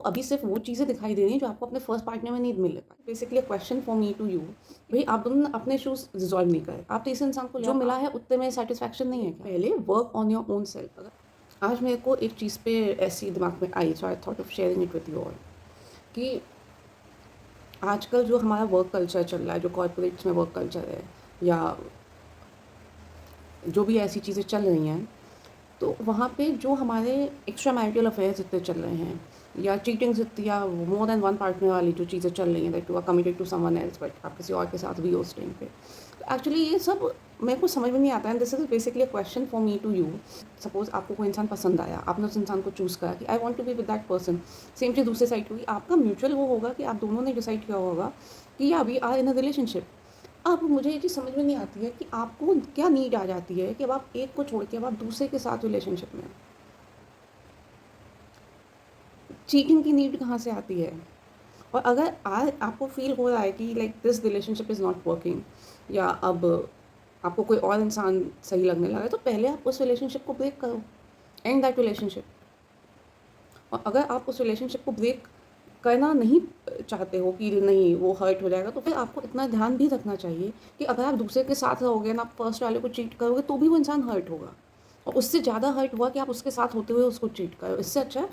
अभी सिर्फ वो चीज़ें दिखाई दे रही हैं जो आपको अपने फर्स्ट पार्टनर में नहीं मिल पाई। Basically a question for me to you, भई आप दोनों ने अपने इश्यूज़ रिज़ॉल्व नहीं करे। आप तीसरे इंसान को जो मिला है उतने में सैटिस्फैक्शन नहीं है क्या? पहले work on your own self. अगर आज मेरे को एक चीज़ पे ऐसी दिमाग में आई, so I thought of sharing it with you all, कि आजकल जो हमारा वर्क कल्चर चल रहा है, जो कॉर्पोरेट्स में वर्क कल्चर है, या जो भी ऐसी चीज़ें चल रही हैं, तो वहाँ पे जो हमारे एक्स्ट्रा मैरिटल अफेयर्स इतने चल रहे हैं, या चीटिंग्स इतनी, या मोर देन वन पार्टनर वाली जो चीज़ें चल रही हैं, that you are committed to someone else but आप किसी और के साथ भी हो उस टाइम पे, तो एक्चुअली ये सब मेरे को समझ में नहीं आता है। This is basically a question for me to you. Suppose आपको कोई इंसान पसंद आया, आपने उस इंसान को चूज़ करा कि I want to be with that person, same चीज़ दूसरे साइड होगी, आपका म्यूचुअल वो होगा कि आप दोनों ने डिसाइड किया होगा कि या we are in a relationship. अब मुझे ये चीज़ समझ में नहीं आती है कि आपको क्या नीड आ जाती है कि अब आप एक को छोड़ के अब आप दूसरे के साथ रिलेशनशिप में हैं। चीटिंग की नीड कहाँ से आती है? और अगर आज आपको फ़ील हो रहा है कि like this relationship is not working, या अब आपको कोई और इंसान सही लगने लगा है, तो पहले आप उस रिलेशनशिप को ब्रेक करो, एंड दैट रिलेशनशिप। और अगर आप उस रिलेशनशिप को ब्रेक करना नहीं चाहते हो कि नहीं वो हर्ट हो जाएगा, तो फिर आपको इतना ध्यान भी रखना चाहिए कि अगर आप दूसरे के साथ रहोगे ना, आप फर्स्ट वाले को चीट करोगे, तो भी वो इंसान हर्ट होगा, और उससे ज़्यादा हर्ट हुआ कि आप उसके साथ होते हुए उसको चीट करो। इससे अच्छा है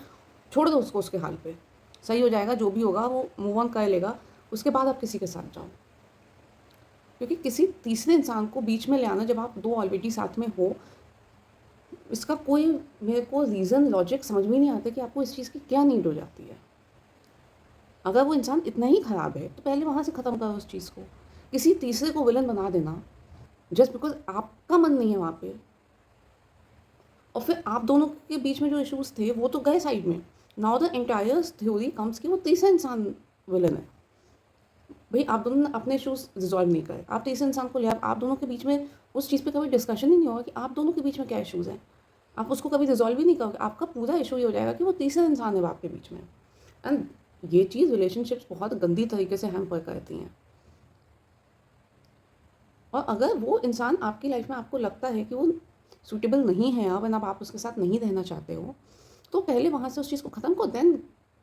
छोड़ दो उसको उसके हाल पे, सही हो जाएगा, जो भी होगा वो मूव ऑन कर लेगा, उसके बाद आप किसी के साथ जाओ। क्योंकि किसी तीसरे इंसान को बीच में ले आना जब आप दो ऑलरेडी साथ में हो, इसका कोई मेरे को रीज़न लॉजिक समझ में नहीं आता कि आपको इस चीज़ की क्या नीड हो जाती है। अगर वो इंसान इतना ही ख़राब है तो पहले वहाँ से ख़त्म करो उस चीज़ को। किसी तीसरे को विलन बना देना जस्ट बिकॉज़ आपका मन नहीं है वहाँ पे, और फिर आप दोनों के बीच में जो इश्यूज़ थे वो तो गए साइड में। Now the entire theory comes कि वो तीसरा इंसान विलन है। भई आप दोनों ने अपने इश्यूज़ रिज़ॉल्व नहीं करे। आप तीसरे इंसान को ले आए, आप दोनों के बीच में उस चीज़ पे कभी डिस्कशन ही नहीं होगा कि आप दोनों के बीच में क्या इश्यूज़ हैं। आप उसको कभी रिज़ॉल्व ही नहीं करोगे। आपका पूरा इश्यू ये हो जाएगा कि वो तीसरा इंसान है आपके बीच में। एंड ये चीज़ रिलेशनशिप्स बहुत गंदी तरीके से हैम्पर करती हैं। और अगर वो इंसान आपकी लाइफ में आपको लगता है कि वो सूटेबल नहीं है अब, एंड अब आप उसके साथ नहीं रहना चाहते हो, तो पहले वहाँ से उस चीज़ को ख़त्म करो, then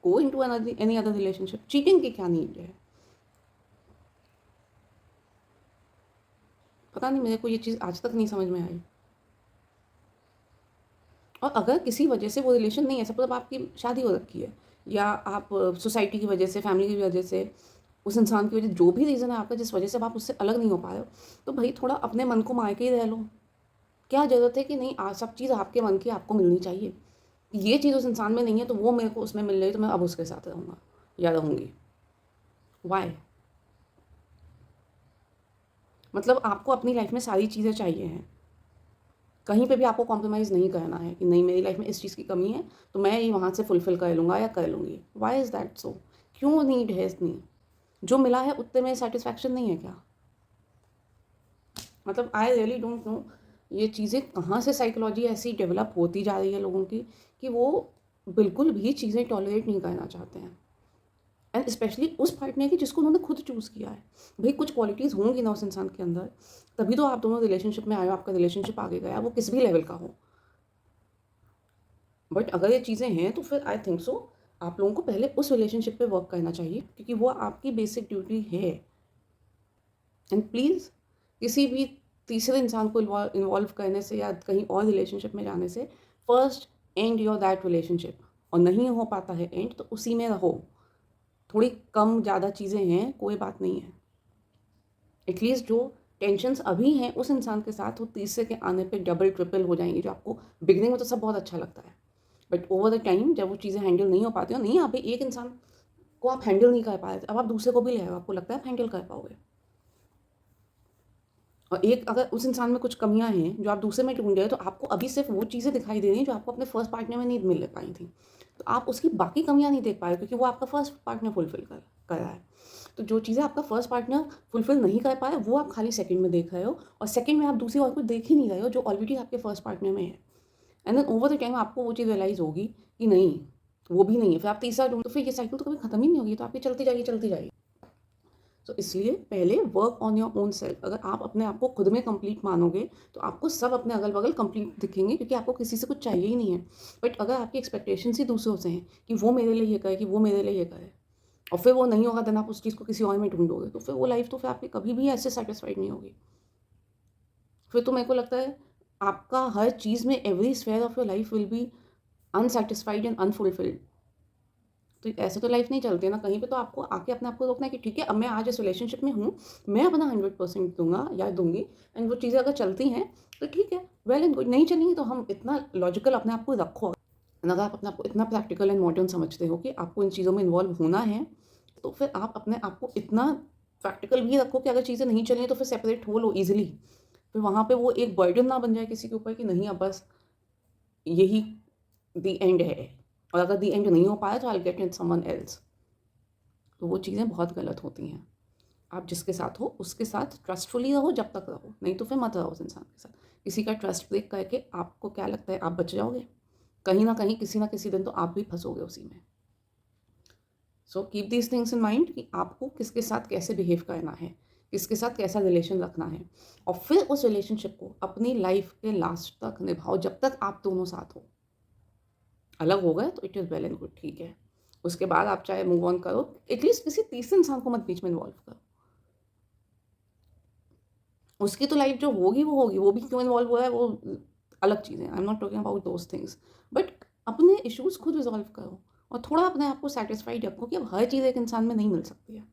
go into any other relationship. Cheating की क्या नीड है? पता नहीं, मेरे को ये चीज़ आज तक नहीं समझ में आई। और अगर किसी वजह से वो रिलेशन नहीं है, सपोज़ अब आपकी शादी हो रखी है, या आप सोसाइटी की वजह से, फैमिली की वजह से, उस इंसान की वजह, जो भी रीज़न है आपका जिस वजह से अब आप उससे अलग नहीं हो पा रहे हो, तो भई थोड़ा अपने मन को मार के ही रह लो। क्या ज़रूरत है कि नहीं सब चीज़ आपके मन की आपको मिलनी चाहिए। ये चीज़ उस इंसान में नहीं है तो वो मेरे को उसमें मिल रही है, तो मैं अब उसके साथ रहूँगा या रहूँगी। व्हाई? मतलब आपको अपनी लाइफ़ में सारी चीज़ें चाहिए हैं। कहीं पे भी आपको कॉम्प्रोमाइज़ नहीं करना है कि नहीं मेरी लाइफ़ में इस चीज़ की कमी है, तो मैं ये वहाँ से फुलफ़िल कर लूँगा या कर लूँगी। Why is that so? क्यों नीड है इतनी? जो मिला है उतने में सैटिस्फैक्शन नहीं है क्या? मतलब आई रियली डोंट नो ये चीज़ें कहाँ से साइकोलॉजी ऐसी डेवलप होती जा रही है लोगों की, कि वो बिल्कुल भी चीज़ें टॉलरेट नहीं करना चाहते हैं। एंड स्पेशली उस पार्टनर की जिसको उन्होंने खुद चूज़ किया है। भई कुछ क्वालिटीज़ होंगी ना उस इंसान के अंदर, तभी तो आप दोनों रिलेशनशिप में आए हो, आपका रिलेशनशिप आगे गया, वो किस भी लेवल का हो। बट अगर ये चीज़ें हैं तो फिर आई थिंक सो आप लोगों को पहले उस रिलेशनशिप पे वर्क करना चाहिए, क्योंकि वो आपकी बेसिक ड्यूटी है। एंड प्लीज़ किसी भी तीसरे इंसान को इन्वॉल्व करने से या कहीं और रिलेशनशिप में जाने से first and your that relationship. और नहीं हो पाता है एंड तो उसी में रहो। थोड़ी कम ज़्यादा चीज़ें हैं, कोई बात नहीं है। एटलीस्ट जो टेंशन्स अभी हैं उस इंसान के साथ, वो तीसरे के आने पे डबल ट्रिपल हो जाएंगी। जो आपको बिगनिंग में तो सब बहुत अच्छा लगता है, बट ओवर द टाइम जब वो चीज़ें हैंडल नहीं हो पाती हो, नहीं आप एक इंसान को आप हैंडल नहीं कर पा रहे थे, अब आप दूसरे को भी ले आओ, आपको लगता है आप हैंडल कर पाओगे। और एक अगर उस इंसान में कुछ कमियां हैं जो आप दूसरे में ढूंढ रहे हो, तो आपको अभी सिर्फ वो चीज़ें दिखाई दे रही हैं जो आपको अपने फर्स्ट पार्टनर में नहीं मिल पाई थी, तो आप उसकी बाकी कमियां नहीं देख पा रहे क्योंकि वो आपका फर्स्ट पार्टनर फुलफिल कर रहा है। तो जो चीज़ें आपका फर्स्ट पार्टनर फुलफिल नहीं कर पाया वो आप खाली सेकंड में देख रहे हो, और सेकंड में आप दूसरी और कुछ देख ही नहीं रहे हो जो ऑलरेडी आपके फर्स्ट पार्टनर में है। And then over the time आपको वो चीज़ रियलाइज़ होगी कि नहीं, वो भी नहीं है, फिर आप तीसरा ढूँढो, तो फिर ये साइकिल तो कभी खत्म ही नहीं होगी, तो आपकी चलती जाएगी, चलती जाएगी। सो इसलिए पहले work on your own self. अगर आप अपने आप को खुद में कंप्लीट मानोगे तो आपको सब अपने अगल बगल कंप्लीट दिखेंगे, क्योंकि आपको किसी से कुछ चाहिए ही नहीं है। बट अगर आपकी एक्सपेक्टेशंस ही दूसरों से हैं कि वो मेरे लिए ये करे, कि वो मेरे लिए ये करे, और फिर वो नहीं होगा, देन आप उस चीज़ को किसी और में ढूंढोगे, तो फिर वो लाइफ तो फिर आपकी कभी भी ऐसे सेटिस्फाइड नहीं होगी। फिर तो मेरे को लगता है आपका हर चीज़ में every sphere of your life will be unsatisfied and unfulfilled. तो ऐसे तो लाइफ नहीं चलती है ना। कहीं पे तो आपको आके अपने आप को रोकना है कि ठीक है, अब मैं आज इस रिलेशनशिप में हूँ, मैं अपना 100% दूंगा या दूंगी, एंड वो चीज़ें अगर चलती हैं तो ठीक है, वेल एंड गुड। नहीं चलेंगी तो हम इतना लॉजिकल अपने आप को रखो। and अगर आप अपने आप को इतना प्रैक्टिकल एंड मॉडर्न समझते हो कि आपको इन चीज़ों में इन्वॉल्व होना है, तो फिर आप अपने आप को इतना प्रैक्टिकल भी रखो कि अगर चीज़ें नहीं चलें तो फिर सेपरेट हो लो ईजिली। फिर वहाँ पे वो एक बर्डन ना बन जाए किसी के ऊपर कि नहीं, अब बस यही द एंड है, और अगर द एंड नहीं हो पाया तो I get in someone else. तो वो चीज़ें बहुत गलत होती हैं। आप जिसके साथ हो उसके साथ ट्रस्टफुली रहो जब तक रहो, नहीं तो फिर मत रहो उस इंसान के साथ। किसी का ट्रस्ट ब्रेक करके आपको क्या लगता है आप बच जाओगे? कहीं ना कहीं किसी ना किसी दिन तो आप भी फंसोगे उसी में। So keep these things in mind कि आपको किसके साथ कैसे बिहेव करना है, किसके साथ कैसा रिलेशन रखना है, और फिर उस रिलेशनशिप को अपनी लाइफ के लास्ट तक निभाओ जब तक आप दोनों साथ हो। अलग हो गए तो it is well and good, ठीक है। उसके बाद आप चाहे मूव ऑन करो, एटलीस्ट किसी तीसरे इंसान को मत बीच में इन्वॉल्व करो। उसकी तो लाइफ जो होगी वो होगी, वो भी क्यों इन्वॉल्व हुआ है वो अलग चीज़ें, I am not talking about those things. But अपने इश्यूज़ खुद रिजॉल्व करो, और थोड़ा अपने आप को सेटिस्फाइड रखो कि अब हर चीज़ एक इंसान में नहीं मिल सकती है।